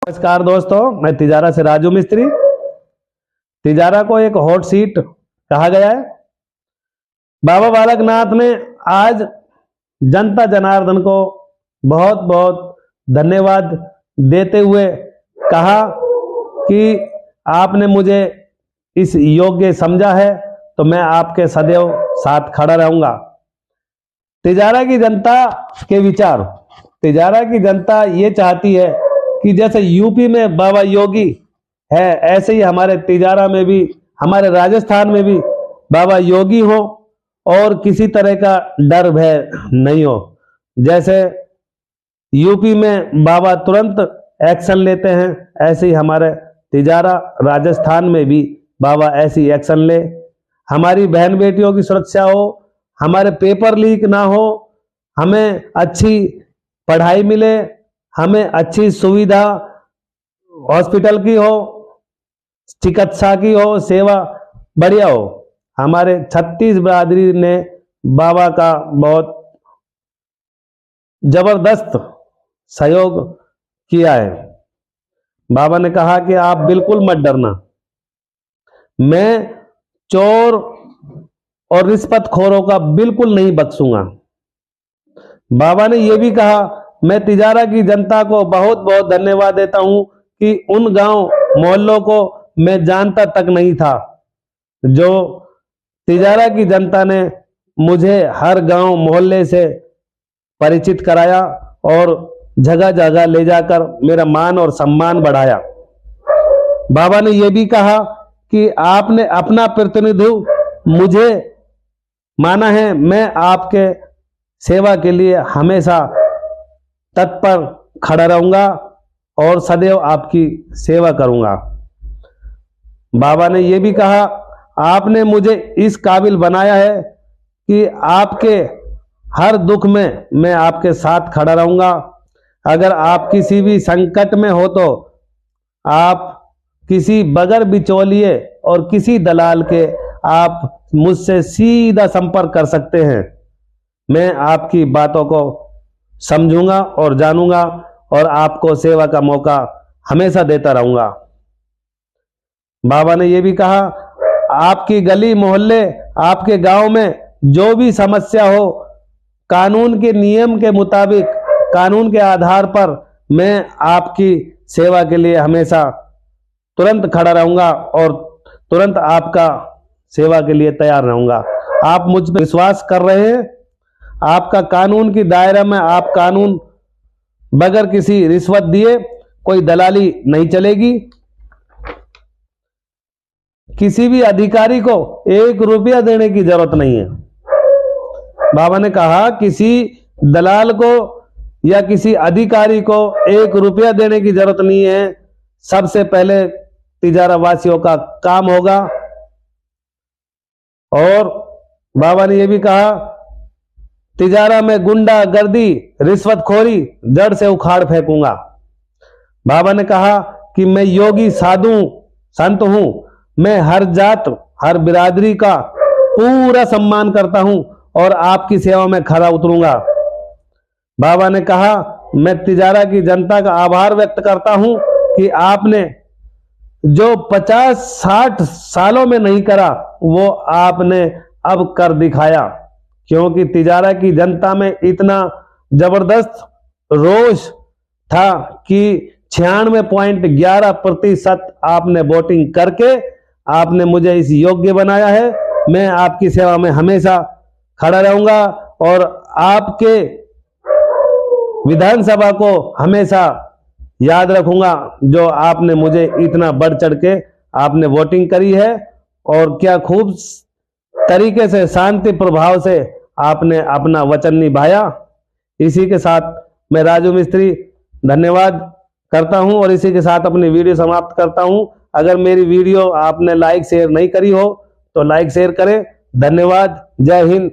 नमस्कार दोस्तों, मैं तिजारा से राजू मिस्त्री। तिजारा को एक हॉट सीट कहा गया है। बाबा बालकनाथ ने आज जनता जनार्दन को बहुत बहुत धन्यवाद देते हुए कहा कि आपने मुझे इस योग्य समझा है तो मैं आपके सदैव साथ खड़ा रहूंगा। तिजारा की जनता के विचार, तिजारा की जनता ये चाहती है कि जैसे यूपी में बाबा योगी है, ऐसे ही हमारे तिजारा में भी, हमारे राजस्थान में भी बाबा योगी हो और किसी तरह का डर भय नहीं हो। जैसे यूपी में बाबा तुरंत एक्शन लेते हैं, ऐसे ही हमारे तिजारा राजस्थान में भी बाबा ऐसी एक्शन ले। हमारी बहन बेटियों की सुरक्षा हो, हमारे पेपर लीक ना हो, हमें अच्छी पढ़ाई मिले, हमें अच्छी सुविधा हॉस्पिटल की हो, चिकित्सा की हो, सेवा बढ़िया हो। हमारे 36 बिरादरी ने बाबा का बहुत जबरदस्त सहयोग किया है। बाबा ने कहा कि आप बिल्कुल मत डरना, मैं चोर और रिश्वतखोरों का बिल्कुल नहीं बख्शूंगा। बाबा ने यह भी कहा, मैं तिजारा की जनता को बहुत बहुत धन्यवाद देता हूं कि उन गांव मोहल्लों को मैं जानता तक नहीं था, जो तिजारा की जनता ने मुझे हर गांव मोहल्ले से परिचित कराया और जगह जगह ले जाकर मेरा मान और सम्मान बढ़ाया। बाबा ने यह भी कहा कि आपने अपना प्रतिनिधित्व मुझे माना है, मैं आपके सेवा के लिए हमेशा तत्पर खड़ा रहूंगा और सदैव आपकी सेवा करूंगा। बाबा ने यह भी कहा, आपने मुझे इस काबिल बनाया है कि आपके हर दुख में मैं आपके साथ खड़ा रहूंगा। अगर आप किसी भी संकट में हो तो आप किसी बगैर बिचौलिए और किसी दलाल के आप मुझसे सीधा संपर्क कर सकते हैं। मैं आपकी बातों को समझूंगा और जानूंगा और आपको सेवा का मौका हमेशा देता रहूंगा। बाबा ने यह भी कहा, आपकी गली मोहल्ले, आपके गांव में जो भी समस्या हो, कानून के नियम के मुताबिक, कानून के आधार पर मैं आपकी सेवा के लिए हमेशा तुरंत खड़ा रहूंगा और तुरंत आपका सेवा के लिए तैयार रहूंगा। आप मुझ पर विश्वास कर रहे हैं, आपका कानून की दायरा में, आप कानून बगैर किसी रिश्वत दिए कोई दलाली नहीं चलेगी। किसी भी अधिकारी को 1 रुपया देने की जरूरत नहीं है। बाबा ने कहा, किसी दलाल को या किसी अधिकारी को 1 रुपया देने की जरूरत नहीं है। सबसे पहले तिजारा वासियों का काम होगा। और बाबा ने यह भी कहा, तिजारा में गुंडागर्दी, रिश्वतखोरी जड़ से उखाड़ फेंकूंगा। बाबा ने कहा कि मैं योगी साधु संत हूं, मैं हर जात हर बिरादरी का पूरा सम्मान करता हूं और आपकी सेवा में खरा उतरूंगा। बाबा ने कहा, मैं तिजारा की जनता का आभार व्यक्त करता हूं कि आपने जो 50-60 सालों में नहीं करा वो आपने अब कर दिखाया, क्योंकि तिजारा की जनता में इतना जबरदस्त रोष था कि 96.11% आपने वोटिंग करके आपने मुझे इस योग्य बनाया है। मैं आपकी सेवा में हमेशा खड़ा रहूंगा और आपके विधानसभा को हमेशा याद रखूंगा, जो आपने मुझे इतना बढ़ चढ़ के आपने वोटिंग करी है और क्या खूब तरीके से शांति प्रभाव से आपने अपना वचन निभाया। इसी के साथ मैं राजू मिस्त्री धन्यवाद करता हूं और इसी के साथ अपनी वीडियो समाप्त करता हूं। अगर मेरी वीडियो आपने लाइक शेयर नहीं करी हो तो लाइक शेयर करें। धन्यवाद। जय हिंद।